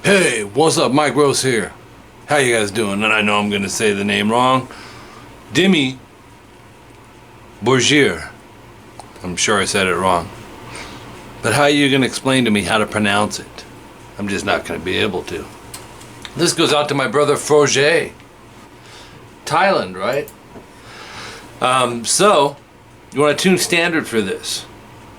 Hey, what's up? Mike Rose here. How you guys doing? And I know I'm gonna say the name wrong. Dimmu Borgir. I'm sure I said it wrong. But how are you gonna explain to me how to pronounce it? I'm just not gonna be able to. This goes out to my brother Froge. Thailand, right? So, you want to tune standard for this.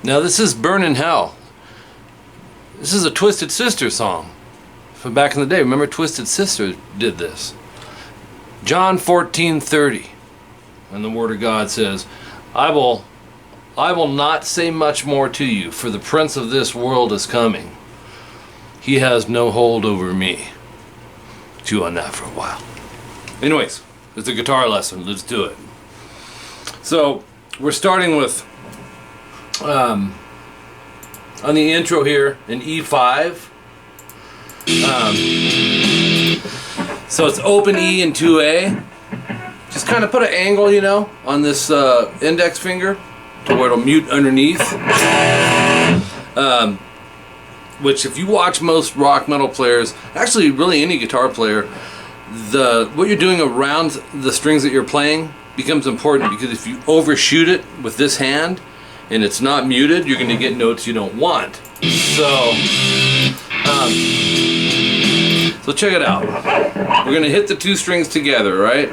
Now this is Burnin' Hell. This is a Twisted Sister song from back in the day. Remember Twisted Sister did this. John 14:30. And the Word of God says, I will not say much more to you, for the prince of this world is coming. He has no hold over me. Chew on that for a while. Anyways, it's a guitar lesson. Let's do it. So, we're starting with, on the intro here, an E5. So it's open E and 2A. Just kind of put an angle, you know, on this index finger to where it'll mute underneath. Which, if you watch most rock metal players, actually really any guitar player, what you're doing around the strings that you're playing becomes important, because if you overshoot it with this hand and it's not muted, you're going to get notes you don't want. So check it out. We're going to hit the two strings together, right?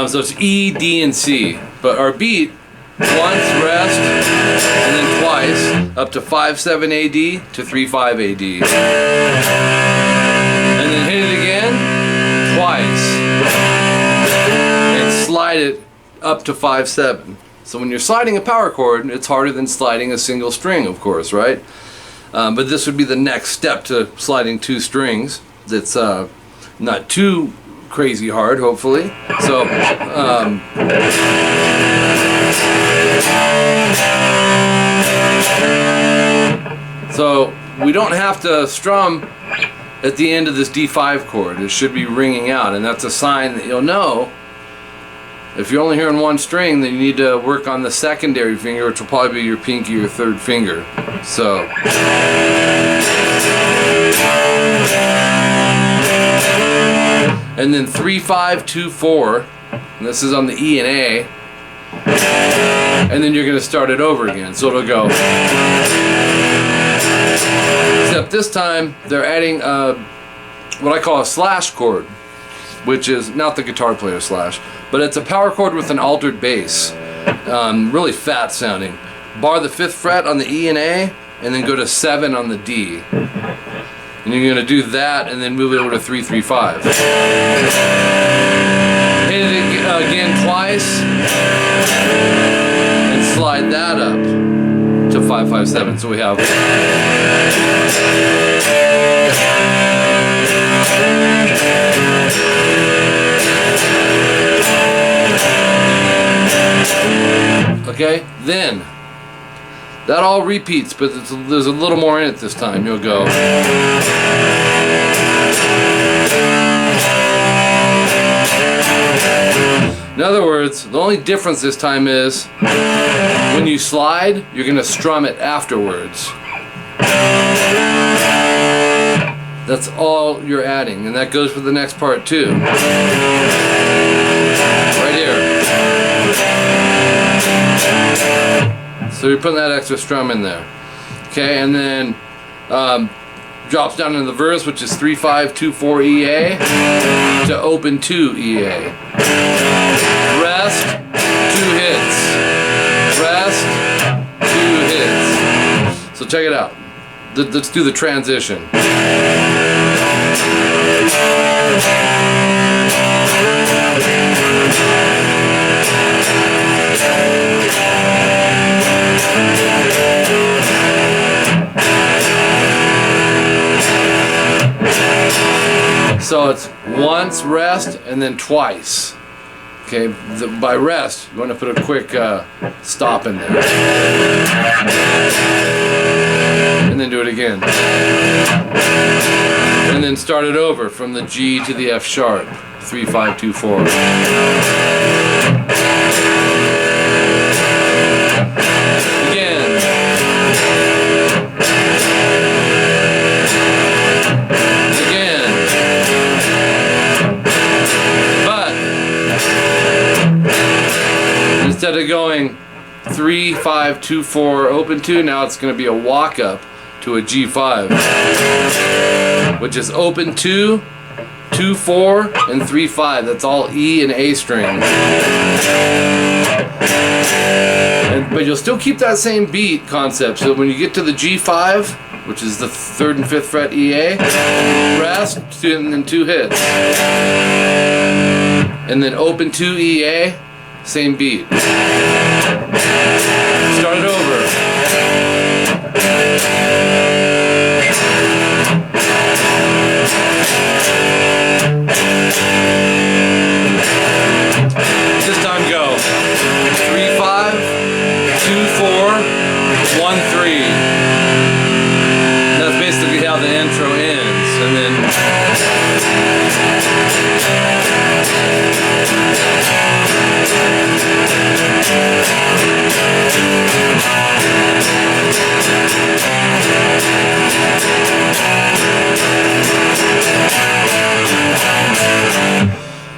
So it's E, D, and C. But our beat, once, rest, and then twice, up to 5/7 AD to 3/5 AD. And then hit it again, twice. And slide it up to 5/7. So when you're sliding a power chord, it's harder than sliding a single string, of course, right? But this would be the next step to sliding two strings. That's not too crazy hard, hopefully. So we don't have to strum at the end of this D5 chord. It should be ringing out, and that's a sign that you'll know. If you're only hearing one string, then you need to work on the secondary finger, which will probably be your pinky or third finger. So, and then 3/5-2-4, and this is on the E and A, and then you're going to start it over again. So it'll go. Except this time they're adding what I call a slash chord, which is not the guitar player slash, but it's a power chord with an altered bass. Really fat sounding. Bar the 5th fret on the E and A, and then go to 7 on the D. And you're going to do that, and then move it over to 3/3/5. Hit it again twice, and slide that up to 5/5/7. So we have. Then that all repeats, but there's a little more in it this time. You'll go. In other words, the only difference this time is when you slide, you're going to strum it afterwards. That's all you're adding, and that goes for the next part too. Right here. So you're putting that extra strum in there. Okay, and then drops down into the verse, which is 3-5-2-4 EA to open 2 EA. Rest, 2 hits. Rest, 2 hits. So check it out. Let's do the transition. So it's once, rest, and then twice. Okay, by rest, you want to put a quick stop in there. And then do it again. And then start it over from the G to the F sharp. 3-5-2-4. Again. Again. But instead of going 3-5-2-4 open 2, now it's going to be a walk up to a G5, which is open 2, 2-4, and 3-5. That's all E and A string. But you'll still keep that same beat concept. So when you get to the G5, which is the 3rd and 5th fret EA, rest, and then 2 hits. And then open 2 EA, same beat. Start it over. This time go 3-5, 2-4, 1-3. That's basically how the intro ends, and then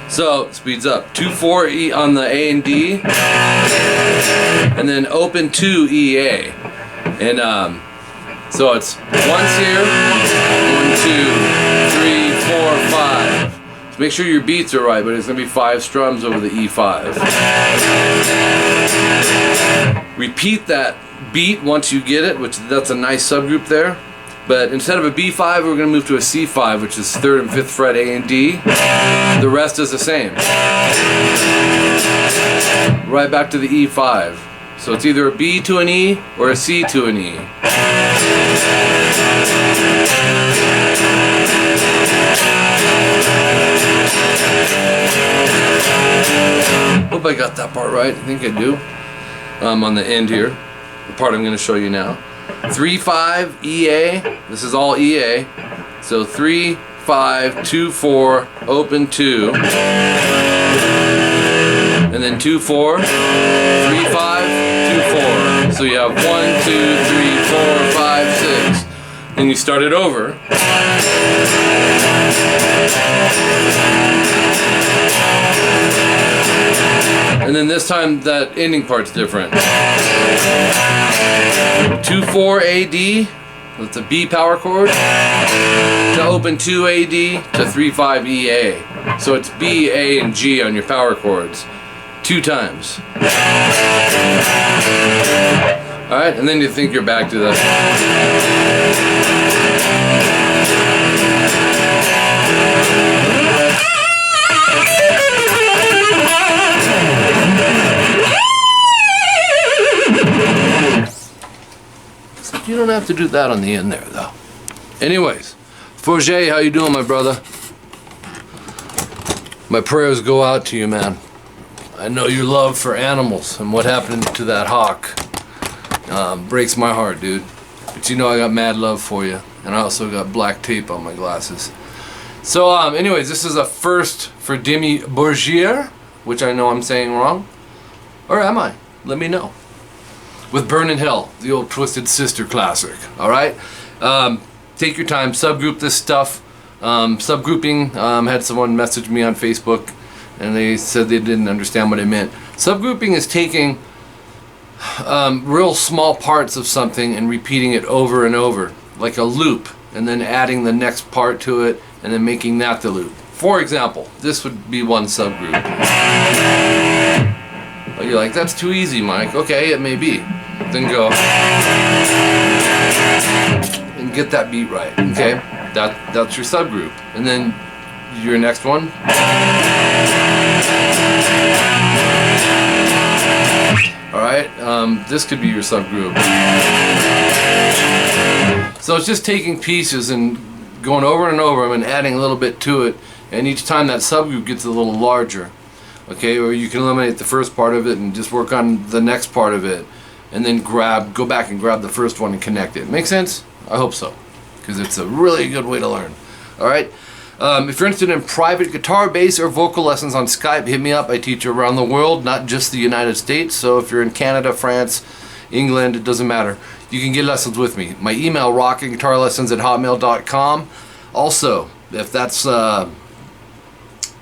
so it speeds up. 2-4 E on the A and D, and then open 2 EA, and so it's once here, 1, 2, 3, 4, 5. So make sure your beats are right, but it's gonna be 5 strums over the E5. Repeat that beat once you get it, which that's a nice subgroup there. But instead of a B5, we're going to move to a C5, which is 3rd and 5th fret A and D. The rest is the same. Right back to the E5. So it's either a B to an E or a C to an E. Hope I got that part right. I think I do. On the end here, the part I'm going to show you now. 3-5 EA. This is all EA. So 3-5-2-4 open 2, and then 2-4, 3-5-2-4. So you have 1, 2, 3, 4, 5, 6. Then you start it over. And then this time that ending part's different. 2-4 AD, that's a B power chord, to open 2 AD to 3-5 EA. So it's B, A, and G on your power chords. 2 times. Alright, and then you think you're back to that. You don't have to do that on the end there, though. Anyways, Forget, how you doing, my brother? My prayers go out to you, man. I know your love for animals and what happened to that hawk. Breaks my heart, dude. But you know I got mad love for you. And I also got black tape on my glasses. So anyways, this is a first for Dimmu Borgir, which I know I'm saying wrong. Or am I? Let me know. With Burn in Hell, the old Twisted Sister classic. Alright? Take your time, subgroup this stuff. Subgrouping, had someone message me on Facebook and they said they didn't understand what I meant. Subgrouping is taking real small parts of something and repeating it over and over, like a loop, and then adding the next part to it and then making that the loop. For example, this would be one subgroup. Oh, you're like, that's too easy, Mike. Okay, it may be. Then go and get that beat right. Okay, that's your subgroup, and then your next one. All right, this could be your subgroup. So it's just taking pieces and going over and over them and adding a little bit to it, and each time that subgroup gets a little larger. Okay, or you can eliminate the first part of it and just work on the next part of it, and then go back and grab the first one and connect it. Make sense? I hope so, because it's a really good way to learn. All right. If you're interested in private guitar, bass, or vocal lessons on Skype, hit me up. I teach around the world, not just the United States. So if you're in Canada, France, England, it doesn't matter. You can get lessons with me. My email, rockinguitarlessons@hotmail.com. Also, if that's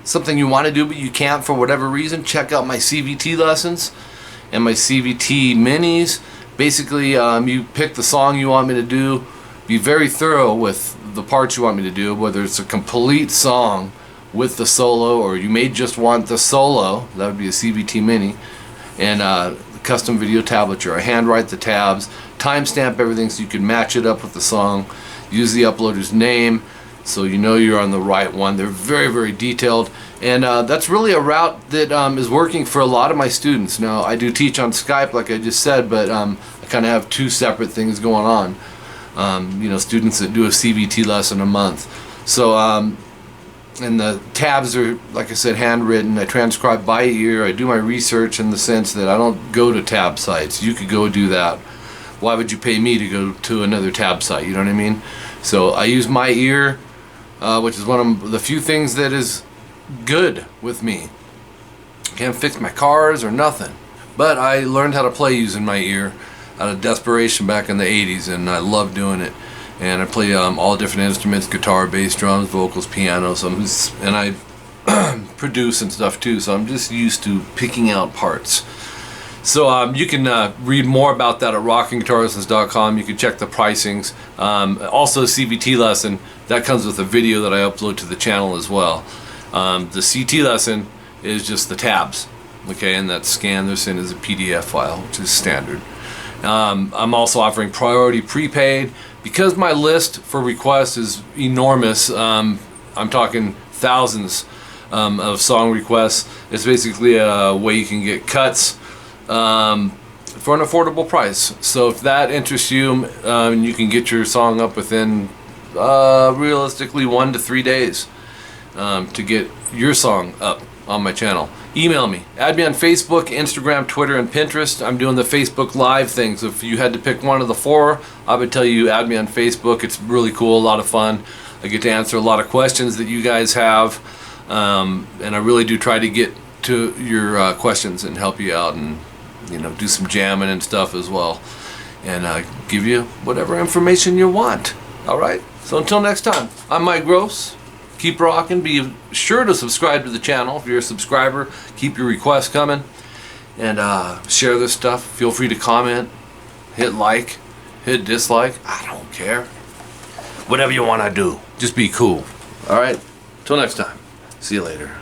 something you want to do but you can't for whatever reason, check out my CVT lessons and my CVT minis. Basically, you pick the song you want me to do. Be very thorough with the parts you want me to do, whether it's a complete song with the solo, or you may just want the solo. That would be a CVT mini, and custom video tablature. I handwrite the tabs, timestamp everything so you can match it up with the song, use the uploader's name so you know you're on the right one. They're very, very detailed, and that's really a route that is working for a lot of my students. Now, I do teach on Skype like I just said, but I kind of have two separate things going on. You know, students that do a CVT lesson a month. So, and the tabs are, like I said, handwritten. I transcribe by ear. I do my research in the sense that I don't go to tab sites. You could go do that. Why would you pay me to go to another tab site? You know what I mean? So I use my ear, which is one of the few things that is good with me. Can't fix my cars or nothing. But I learned how to play using my ear out of desperation back in the 80s, and I love doing it. And I play all different instruments: guitar, bass, drums, vocals, piano. And I produce and stuff too, so I'm just used to picking out parts. So you can read more about that at rockinguitarlessons.com. You can check the pricings. Also, CVT lesson, that comes with a video that I upload to the channel as well. The CT lesson is just the tabs, okay, and that's scanned. They're sent as a PDF file, which is standard. I'm also offering priority prepaid because my list for requests is enormous. I'm talking thousands of song requests. It's basically a way you can get cuts for an affordable price. So if that interests you, you can get your song up within realistically 1 to 3 days to get your song up on my channel. Email me. Add me on Facebook, Instagram, Twitter, and Pinterest. I'm doing the Facebook Live things. If you had to pick one of the four, I would tell you add me on Facebook. It's really cool, a lot of fun. I get to answer a lot of questions that you guys have, and I really do try to get to your questions and help you out, and do some jamming and stuff as well, and give you whatever information you want. All right. So until next time, I'm Mike Gross. Keep rocking. Be sure to subscribe to the channel. If you're a subscriber, keep your requests coming, and share this stuff. Feel free to comment, hit like, hit dislike. I don't care. Whatever you want to do, just be cool. All right. Till next time. See you later.